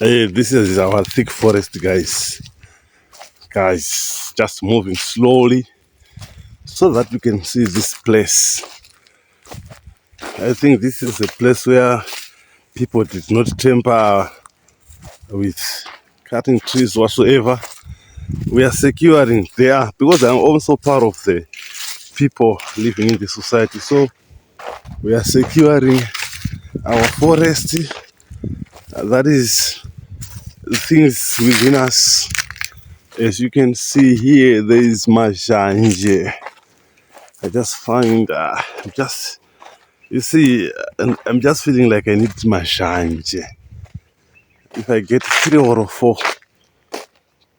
Hey, this is our thick forest, guys. Guys, just moving slowly so that we can see this place. I think this is a place where people did not tamper with cutting trees whatsoever. We are securing there because I'm also part of the people living in the society. So we are securing our forest. That is things within us. As you can see here, there is Majanje. I just find, you see, I'm just feeling like I need Majanje. If I get 3 or 4,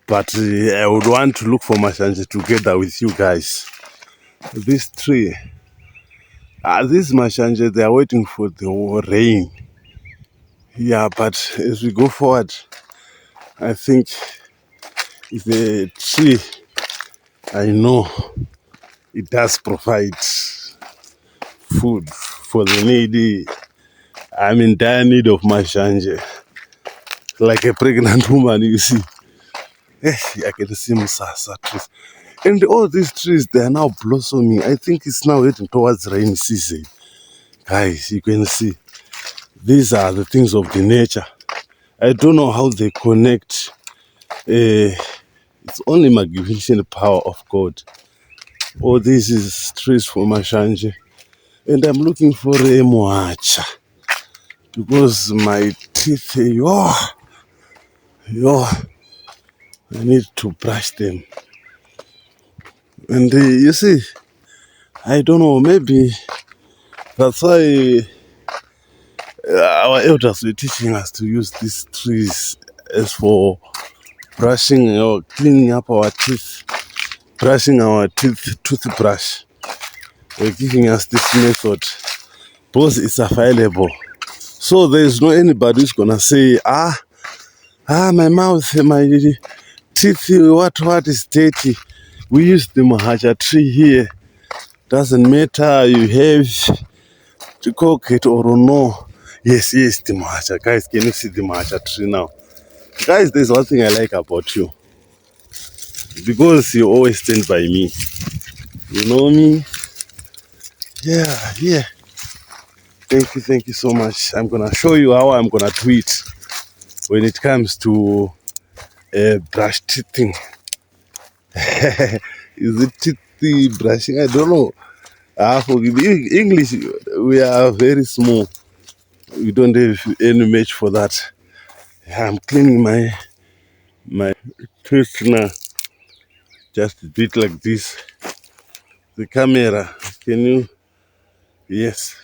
but I would want to look for Majanje together with you guys. This tree, this Majanje, they are waiting for the rain. Yeah, but as we go forward, I think it's a tree, I know it does provide food for the needy. I'm in dire need of Majanje. Like a pregnant woman, you see. I can see Musasa trees. And all these trees, they are now blossoming. I think it's now heading towards rainy season. Guys, you can see. These are the things of the nature. I don't know how they connect. It's only magnificent power of God. All this is trees for Majanje. And I'm looking for a moacha. Because my teeth, I need to brush them. And you see, I don't know, maybe that's why our elders were teaching us to use these trees as for brushing or cleaning up our teeth, brushing our teeth, toothbrush. They're giving us this method because it's available. So there's no anybody who's gonna say, my mouth, my teeth, what is dirty? We use the Mahaja tree here. Doesn't matter you have to cook it or no. Yes, the Mahaja. Guys, can you see the Mahaja tree now? Guys, there's one thing I like about you. Because you always stand by me. You know me? Yeah. Thank you so much. I'm gonna show you how I'm gonna do it when it comes to brush teething. Is it teeth brushing? I don't know. Forgive me. English, we are very small. We don't have any match for that. I'm cleaning my teeth now. Just do it like this. The camera, can you? Yes.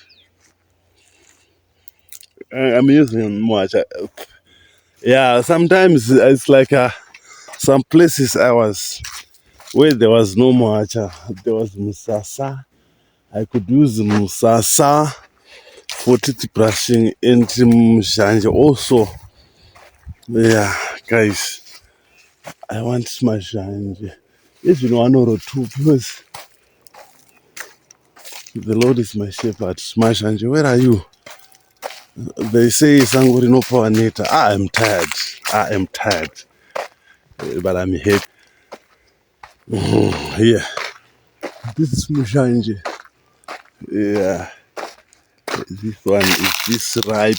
I'm using much. Yeah, sometimes it's like some places I was where there was no moacha, there was musasa. I could use musasa for teeth brushing and mshanje also. Yeah, guys, I want mashanje. Even 1 or 2 because the Lord is my shepherd. Mashanje, where are you? They say Sangori no power neta. I am tired. But I'm happy. Yeah. This is Mushanje. Yeah. This one is this ripe.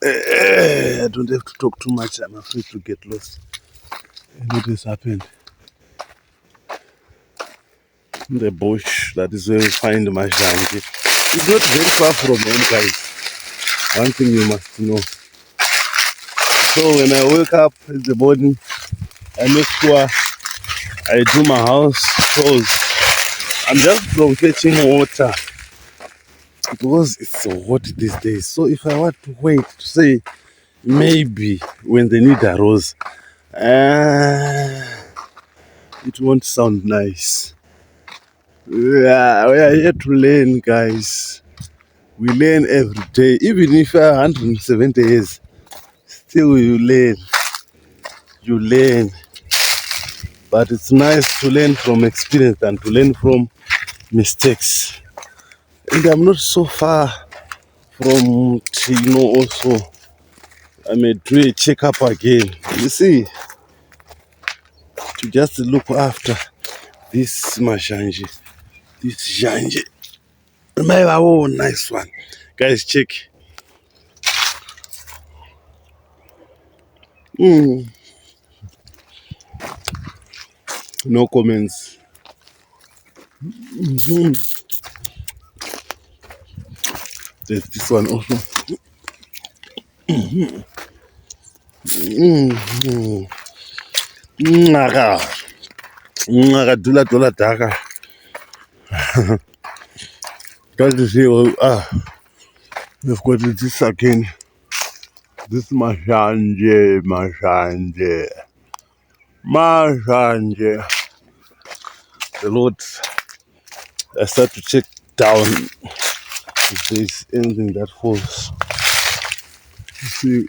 I don't have to talk too much. I'm afraid to get lost. And what has happened? In the bush, that is where we find Majanje. It's not very far from home, guys. One thing you must know. So when I wake up in the morning, I make sure I do my house chores. I'm just from fetching water because it's so hot these days. So if I want to wait to say maybe when the need arose, it won't sound nice. Yeah, we are here to learn, guys. We learn every day. Even if you're 170 years, still you learn. You learn. But it's nice to learn from experience and to learn from mistakes. And I'm not so far from Tino also. I may do a checkup again. You see, to just look after this Mashanje. This Janje. Oh, nice one. Guys, check. No comments. There's this one also. Ngaka dula daka. Guys, you see, we've got this again. This Mashanje. The Lord, I start to check down if there's anything that falls. You see,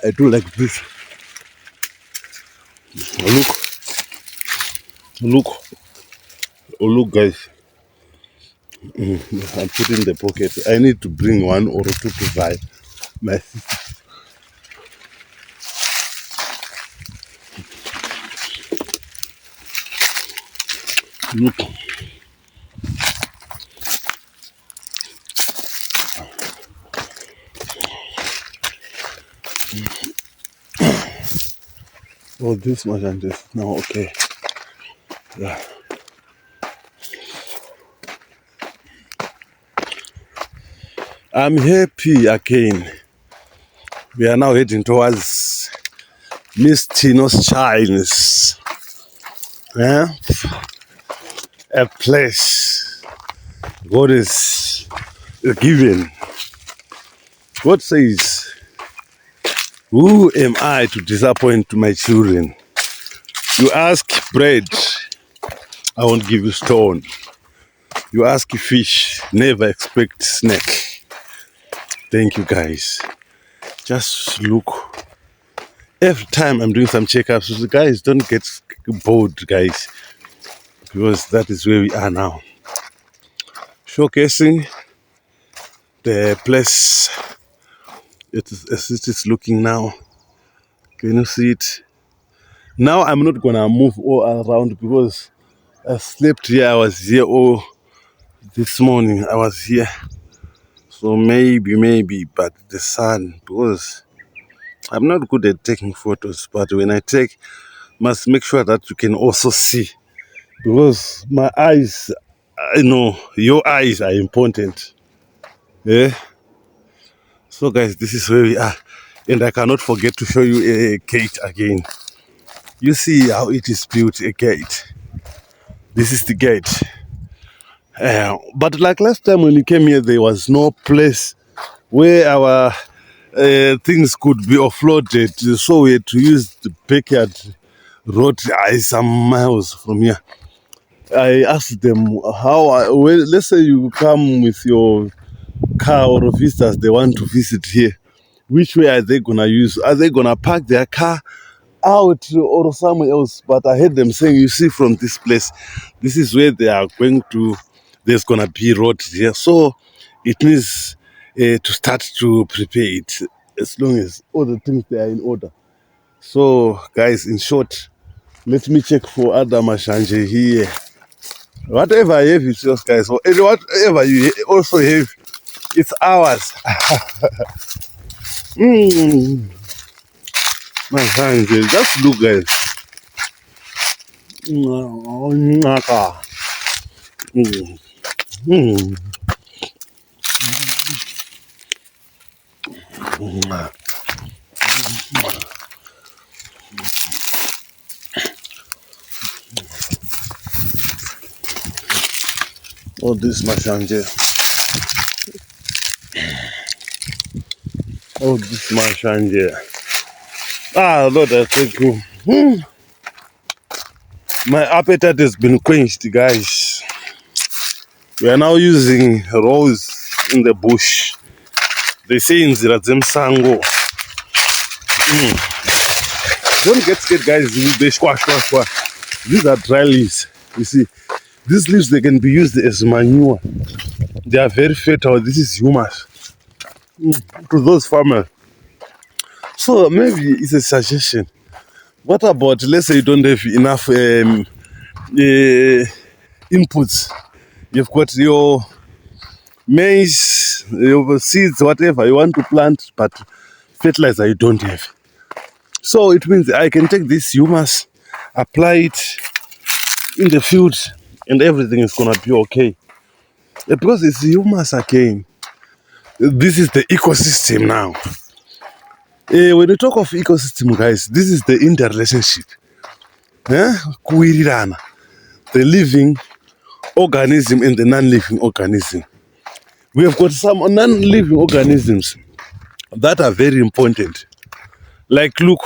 I do like this. Look, guys. I put in the pocket. I need to bring one or two to buy my sister. Look. Oh, this much and this. No, okay. Yeah. I'm happy again. We are now heading towards Miss Tino's Chinese. Yeah? A place God is given. God says, who am I to disappoint my children? You ask bread, I won't give you stone. You ask fish, never expect snake. Thank you, guys. Just look. Every time I'm doing some checkups, so guys, don't get bored, guys, because that is where we are now. Showcasing the place. It is as it is looking now. Can you see it? Now I'm not gonna move all around because I slept here. I was here all this morning. I was here. So maybe, but the sun, because I'm not good at taking photos, but when I take, must make sure that you can also see, because my eyes, I know your eyes are important. Yeah. So guys, this is where we are, and I cannot forget to show you a gate again. You see how it is built, a gate. This is the gate. But like last time when you came here, there was no place where our things could be offloaded, so we had to use the backyard road some miles from here. I asked them how, well, let's say you come with your car or visitors, they want to visit here, which way are they gonna use? Are they gonna park their car out or somewhere else? But I heard them saying, you see, from this place, this is where they are going to, there's gonna be road here, so it means to start to prepare it, as long as all the things they are in order. So guys, in short, let me check for other Mashanje here. Whatever I have is yours, guys. Whatever you also have, it's ours. Mashanje, just look, guys. Oh, this Mashanje. Oh, this Mashanje. Ah, Lord, I thank you. My appetite has been quenched, guys. We are now using rose in the bush. They say in Zirazem Sango. Don't get scared, guys. They squash. These are dry leaves. You see, these leaves, they can be used as manure. They are very fertile. This is humus. To those farmers So maybe it's a suggestion. What about, let's say you don't have enough inputs? You've got your maize, your seeds, whatever you want to plant, but fertilizer you don't have. So it means I can take this humus, apply it in the field, and everything is gonna be okay. Because it's humus again. This is the ecosystem now. When you talk of ecosystem, guys, this is the interrelationship. Kuwirirana. The living organism and the non-living organism. We have got some non-living organisms that are very important. Like, look,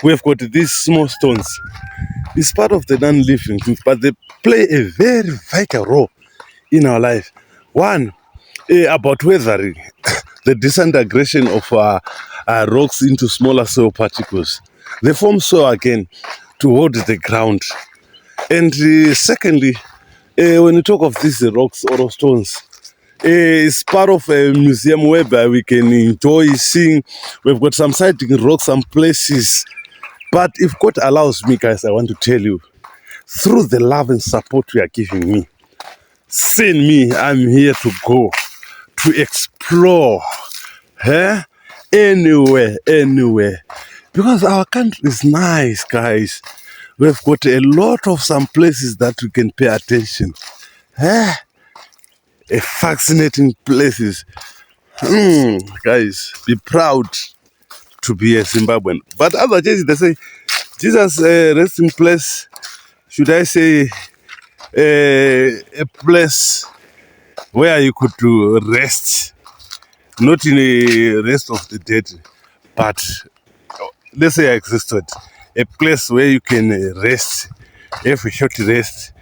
we have got these small stones. It's part of the non-living things, but they play a very vital role in our life. One, about weathering, the disintegration of rocks into smaller soil particles. They form soil again to hold the ground. And secondly, when you talk of these rocks or stones, it's part of a museum whereby we can enjoy seeing. We've got some sighting rocks, some places. But if God allows me, guys, I want to tell you, through the love and support you are giving me, send me, I'm here to go, to explore, anywhere. Because our country is nice, guys. We've got a lot of some places that we can pay attention. A fascinating places. Guys, be proud to be a Zimbabwean. But other cases, they say, Jesus rest in place. Should I say a place where you could rest, not in a rest of the dead, but let's say I existed, a place where you can rest, have a short rest.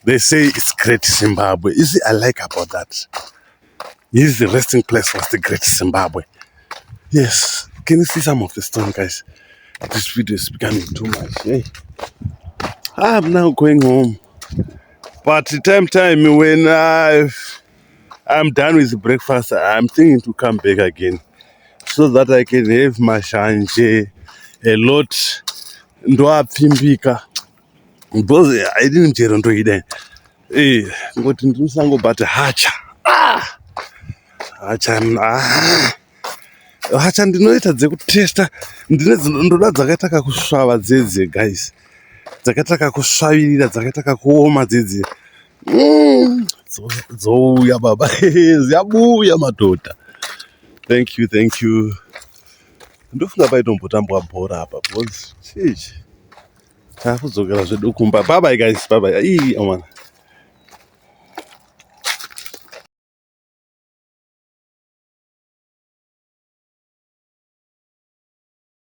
They say it's Great Zimbabwe. You see, I like about that. Yes, the resting place was the Great Zimbabwe. Yes, can you see some of the stone, guys? This video is becoming too much. Hey, I'm now going home. But time when I'm done with breakfast, I'm thinking to come back again so that I can have mashanje a lot. Ndoapfimbika because I didn't get onto it. Ngoti ndinosango hacha. Hacha ndinoita dzekutesta, ndoda dzakaita kakusvava dzedze, guys, dzakaita kakusvavirira, dzakaita kakuoma dzedze. Dzouya baba, ziyabuya madhodha. Thank you. Ndofunga paitombotambwa bhora apa because takudzokera zvedu kumba. Bye bye, guys. Bye bye.